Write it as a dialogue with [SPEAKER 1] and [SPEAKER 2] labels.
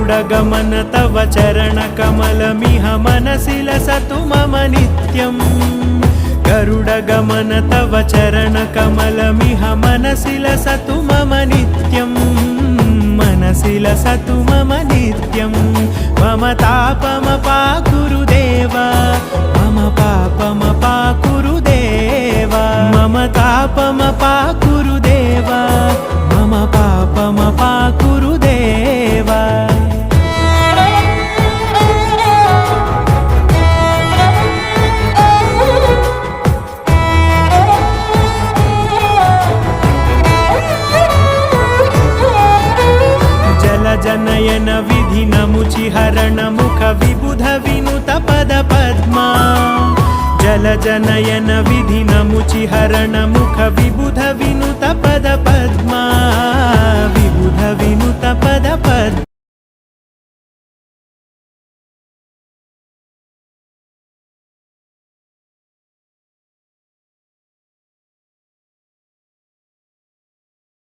[SPEAKER 1] गरुडगमन तव चरणकमलमिह मनसि लसतु मम नित्यम् गरुडगमन तव चरणकमलमिह मनसि लसतु मम नित्यम् मनसि लसतु मम नित्यम् मम तापमपाकुरु देव मम पापमपाकुरु देव मम तापमपाकुरु देव मम पापमपाकुरु देव जनयन विधिनमुचिहरण मुख विबुध विनुत पद पद्मा जल जनयन विधिनमुचिहरण मुख विबुध विनुत पद पद्मा विबुध विनुत पद पद्मा